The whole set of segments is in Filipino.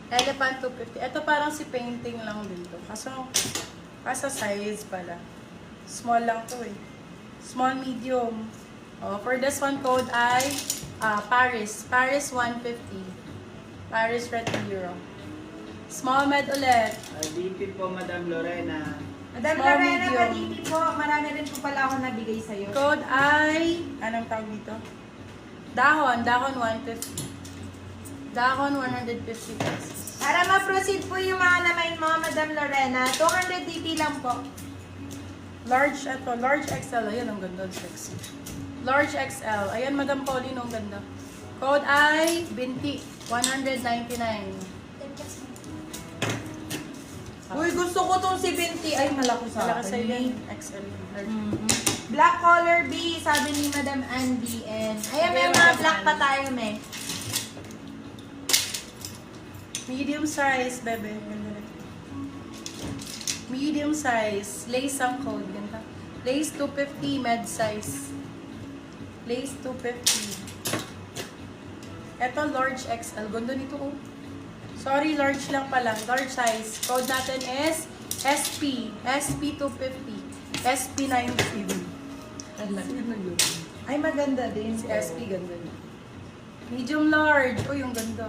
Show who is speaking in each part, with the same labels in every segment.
Speaker 1: Elephant 250. Ito parang si painting lang din to. Kaso size pala. Small lang to eh. Small, medium. Oh, for this one code ay Paris. Paris 150. Paris Retiro. Small med ulit.
Speaker 2: DP po, Madam Lorena.
Speaker 3: Madam
Speaker 1: Small,
Speaker 3: Lorena,
Speaker 1: medium.
Speaker 3: kaditi po. Marami rin po pala ako nabigay sa'yo.
Speaker 1: Code ay, anong tawag dito? Dahon 150. Dahon 150 pesos.
Speaker 3: Para ma-proceed po yung mga namain mo, Madam Lorena, 200 DP lang po.
Speaker 1: Large, ito, large XL. Ayan, ang ganda, sexy. Large XL. Ayan, Madam Pauline, ang ganda. Code ay, binti, 199.
Speaker 3: Uy, gusto ko tong si Binti. Ay, malaki sa
Speaker 1: Malaki
Speaker 3: akin.
Speaker 1: sa'yo yan, XL.
Speaker 3: Black color B, sabi ni Madam Andy. And, ayan, may
Speaker 1: Okay,
Speaker 3: mga
Speaker 1: Madam
Speaker 3: black pa
Speaker 1: Andy.
Speaker 3: tayo, me.
Speaker 1: Medium size, bebe. Ganda rin. Medium size. Lace ang code. Ganda. Lace 250, med size. Lace 250. Ito, large XL. Ganda nito, oh. Sorry, large lang pala. Large size. Code natin is SP. SP 250. SP 950.
Speaker 3: Ay, maganda din.
Speaker 1: Si SP, ganda niya. Medium large. Uy, yung ganda.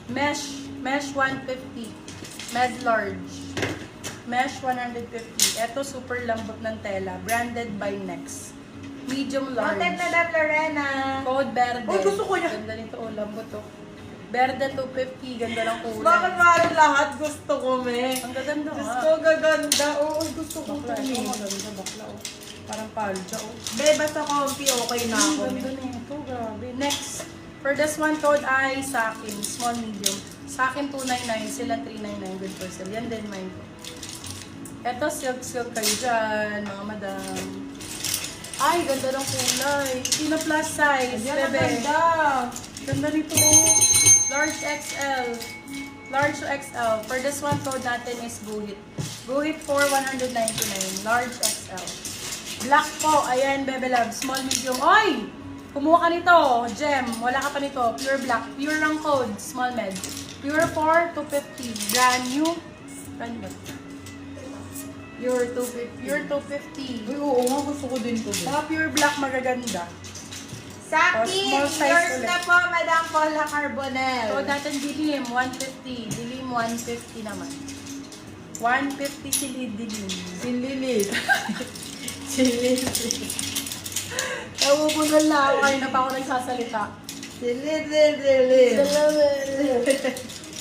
Speaker 1: Mesh. Mesh 150. Med large. Mesh 150. Ito, super lambot ng tela. Branded by Nex. Medium large.
Speaker 3: Content Madam Lorena.
Speaker 1: Code Verde.
Speaker 3: Uy, gusto ko yan.
Speaker 1: Ganda nito. Oh, lambot to. Verde 250. Ganda ng kulay.
Speaker 3: Bakit parang lahat gusto ko, me?
Speaker 1: Ang gaganda nga.
Speaker 3: Gusto gaganda. Oo, gusto ko
Speaker 1: Bakla.
Speaker 3: ito,
Speaker 1: Ito,
Speaker 3: me.
Speaker 1: maganda. Bakla. Oh. Parang palja. Oh.
Speaker 3: Be, basta comfy, okay na
Speaker 1: Ang
Speaker 3: ako,
Speaker 1: ganda
Speaker 3: me.
Speaker 1: nito. Grabe. Next. For this one code ay sa akin. Small, medium. Sa akin 299. Sila 399. Good for sale. Yan din mine ko. Eto, silk kayo dyan, mga madam. Ay, ganda ng kulay. Hindi na plus size,
Speaker 3: Yan ang
Speaker 1: bebe.
Speaker 3: ganda.
Speaker 1: Ganda nito, oh. Large XL. Large to XL. For this one, code natin is Guhit. Guhit for 199. Large XL. Black po. Ayan, bebe love. Small, medium. Oy! Kumuha ka nito. Gem. Wala ka pa nito. Pure black. Pure lang code. Small med. Pure for 250. Brand new. Brand ba? Pure 250. Pure 250.
Speaker 3: Uy, oo nga, gusto ko din to, be.
Speaker 1: Mga pure black magaganda.
Speaker 3: Sa
Speaker 1: Oh,
Speaker 3: akin,
Speaker 1: small size
Speaker 3: yours
Speaker 1: ulit.
Speaker 3: na po, Madam Paula Carbonell.
Speaker 1: So, natin dilim, 150. Dilim, 150 naman. 150 dilim.
Speaker 3: Sililit.
Speaker 1: Ewan mo na lang, ay na pa ako nagsasalita.
Speaker 3: Sililit.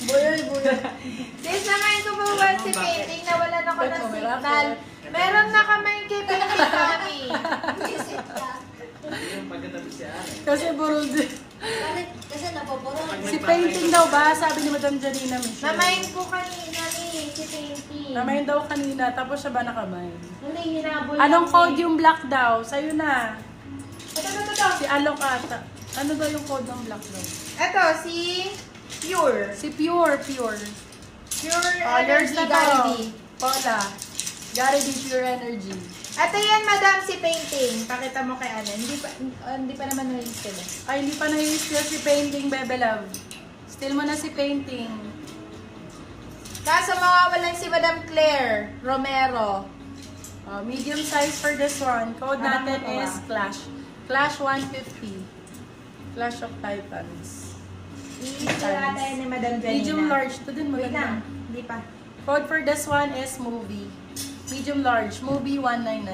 Speaker 1: Boy.
Speaker 3: Sis, namain ko po ba si painting? Nawalan ako ng
Speaker 1: Ito,
Speaker 3: signal. Meron na kamay kay painting kami.
Speaker 2: Yung pagkatabi si Ari.
Speaker 1: Kasi burol din.
Speaker 4: Bakit? Kasi napaborong.
Speaker 1: Si painting daw ba? Sabi ni Madam Janina Michelle.
Speaker 3: Namain ko kanina ni si painting.
Speaker 1: Namain daw kanina, tapos siya ba nakamay?
Speaker 3: Nung hinabol
Speaker 1: Anong
Speaker 3: namin.
Speaker 1: code yung black daw? Sa'yo na.
Speaker 3: Ito.
Speaker 1: Si Alok ata. Ano daw yung code ng black daw?
Speaker 3: Ito, si Pure.
Speaker 1: Si Pure.
Speaker 3: Pure
Speaker 1: Colors
Speaker 3: Energy
Speaker 1: na
Speaker 3: Gary
Speaker 1: to.
Speaker 3: D.
Speaker 1: Paula. Gary D Pure Energy.
Speaker 3: Ito yan, Madam, si painting. Pakita mo kay Ana. Hindi pa naman na-release sila.
Speaker 1: Ay, hindi pa na-use si Painting, Bebe Love. Still mo na si Painting.
Speaker 3: Kaso mawawalan si Madam Claire Romero.
Speaker 1: Medium size for this one. Code
Speaker 3: Habang
Speaker 1: natin
Speaker 3: natawa.
Speaker 1: is Clash. Clash 150. Clash of Titans.
Speaker 3: Iisira tayo ni Madam Janina.
Speaker 1: Medium large. Ito din
Speaker 3: Wait
Speaker 1: maganda.
Speaker 3: lang. Hindi pa.
Speaker 1: Code for this one is Movie. Medium large. Movie 199.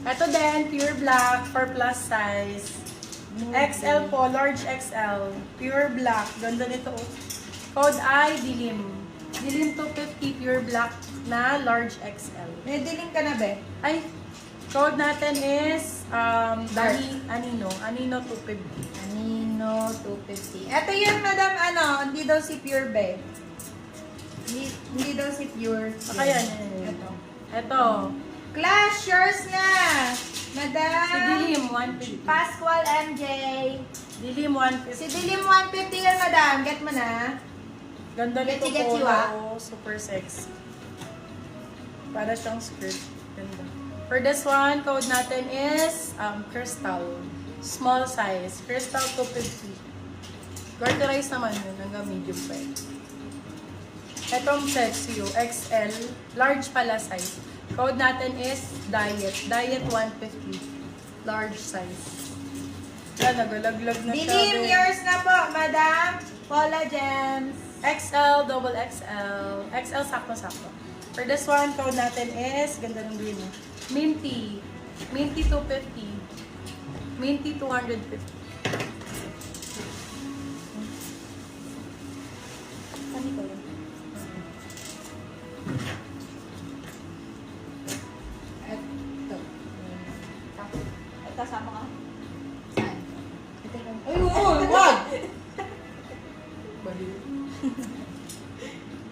Speaker 1: Ito din, pure black for plus size. XL po, large XL. Pure black. Ganda nito. Code ay Dilim. Dilim 250 pure black na large XL.
Speaker 3: May dilim ka na, be?
Speaker 1: Ay, code natin is Anino. Anino 250.
Speaker 3: Anino 250. Ito yun, Madam, hindi daw si Pure, be. Hindi daw si Pure.
Speaker 1: Baka yan.
Speaker 3: Ito.
Speaker 1: Ito.
Speaker 3: Clash, yours na! Madam.
Speaker 1: Si Dilim 150.
Speaker 3: Pascual MJ.
Speaker 1: Dilim 150.
Speaker 3: Si Dilim 150 yan, Madam. Get mo na.
Speaker 1: Ganda nito
Speaker 3: Getty,
Speaker 1: po.
Speaker 3: ah.
Speaker 1: Super sexy. Para siyang skirt. Ganda. For this one, code natin is Crystal. Small size. Crystal 250. Garterize naman yun. Hanggang medium pa. Etong Plexio, XL, large pala size. Code natin is Diet. Diet 150. Large size. Yan, nagalaglag na siya.
Speaker 3: Dilim
Speaker 1: be.
Speaker 3: yours na po, Madam Paula Gems.
Speaker 1: XL, double XL. XL, sakto-sakto. For this one, code natin is, ganda ng green. Minty. Minty 250. Minty 250. Ano ko yun?
Speaker 3: Ito.
Speaker 4: Ay, kasama ka?
Speaker 3: Saan? Ay, oo, wag!
Speaker 1: Baliw.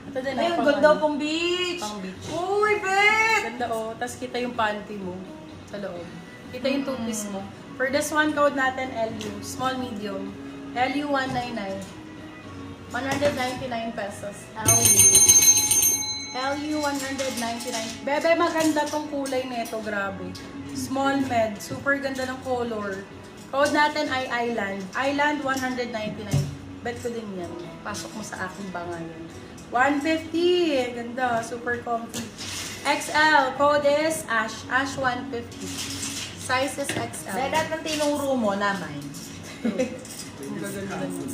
Speaker 1: Ito din,
Speaker 3: Ay, ang
Speaker 1: pang
Speaker 3: ganda
Speaker 1: ano,
Speaker 3: pong beach.
Speaker 1: Pang beach.
Speaker 3: Uy, bet!
Speaker 1: Ganda oh. Tapos kita yung panty mo sa loob. Kita yung two-piece mo. For this one, code natin LU. Small, medium. LU 199. 199 pesos. LU 199. Bebe, maganda tong kulay nito. Grabe. Small med. Super ganda ng color. Code natin ay Island. Island 199. Bet ko din yan. Pasok mo sa aking bangayan. 150. Ganda. Super comfy. XL. Code is Ash. Ash 150. Size is XL.
Speaker 3: Dahil lahat ng tinuro mo naman.
Speaker 1: Ang gaganda niya.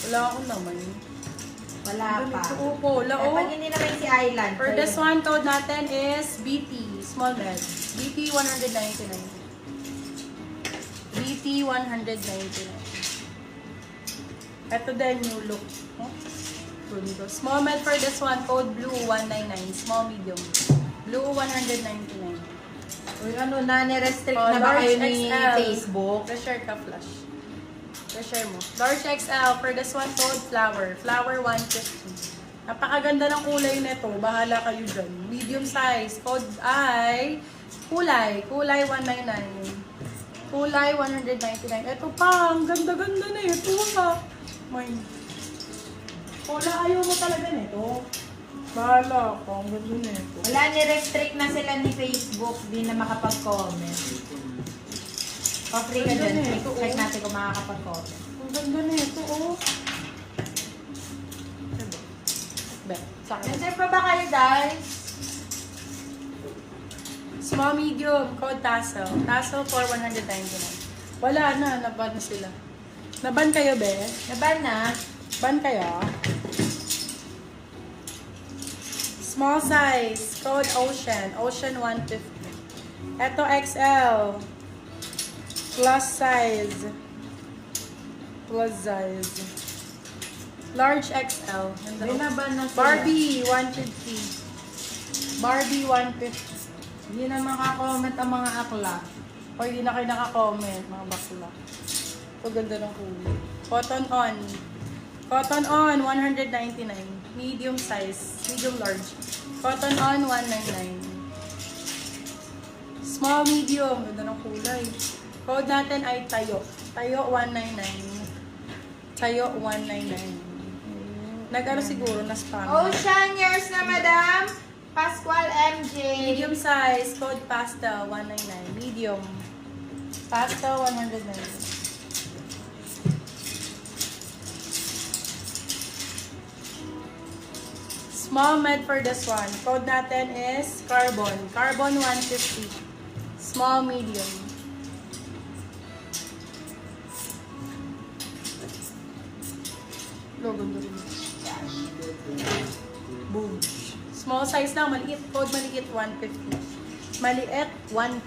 Speaker 1: Wala ako naman.
Speaker 3: Wala pa.
Speaker 1: Upo. Wala
Speaker 3: Eh,
Speaker 1: oh.
Speaker 3: pag hindi naman si Island.
Speaker 1: For this one, code natin is BT. Small med. BT 199. BT 199. Ito din, new look. Oh. Gundo. Small med for this one, code blue 199. Small medium. Blue 199.
Speaker 3: Uy, ano na, ni-restrict
Speaker 1: Oh,
Speaker 3: na ba kayo
Speaker 1: large
Speaker 3: ni
Speaker 1: XL.
Speaker 3: Facebook?
Speaker 1: Share ka, flash. Share mo. Large XL. For this one, code flower. Flower 150. Napakaganda ng kulay nito. Bahala kayo dyan. Medium size. Code ay kulay. Kulay 199. Kulay 199. Ito pa. Ang ganda-ganda na ito. Ha. May. Kulay ayaw mo talaga nito. Bahala ka. Ang ganda na ito.
Speaker 3: Wala, ni-restrict na sila ni Facebook. Di na makapag-comment. Pa-free ka dyan.
Speaker 1: Ganda nito,
Speaker 3: Check
Speaker 1: oh.
Speaker 3: natin kung makakapag-comment.
Speaker 1: Ang ganda na ito. Oh. Bet. Sa akin.
Speaker 3: Answer pa ba kayo, guys?
Speaker 1: Small, medium, code tassel. Tassel for 199. Wala na, naban na sila. Naban kayo, be?
Speaker 3: Naban na?
Speaker 1: Ban kayo? Small size, code Ocean. Ocean 150. Ito XL. Plus size. Plus size. Large XL. Ganda.
Speaker 3: Binaban na sila.
Speaker 1: Barbie 150. Barbie 150.
Speaker 3: Hindi na makakomment ang mga akla.
Speaker 1: O hindi na kayo naka-comment, mga bakla. Ito ganda ng kulay. Cotton on. Cotton on, 199. Medium size. Medium large. Cotton on, 199. Small, medium. Ganda ng kulay. Code natin ay Tayo. Tayo, 199. Tayo, 199. Nag-ano siguro, na-spam.
Speaker 3: Ocean years na, madam. Pascual MJ.
Speaker 1: Medium size, code pastel, 199. Medium. Pastel, 199. Small med for this one. Code natin is Carbon. Carbon 150. Small, medium. Logo rin. Boom. Small size lang, maliit. Code maliit, 150. Maliit, 150.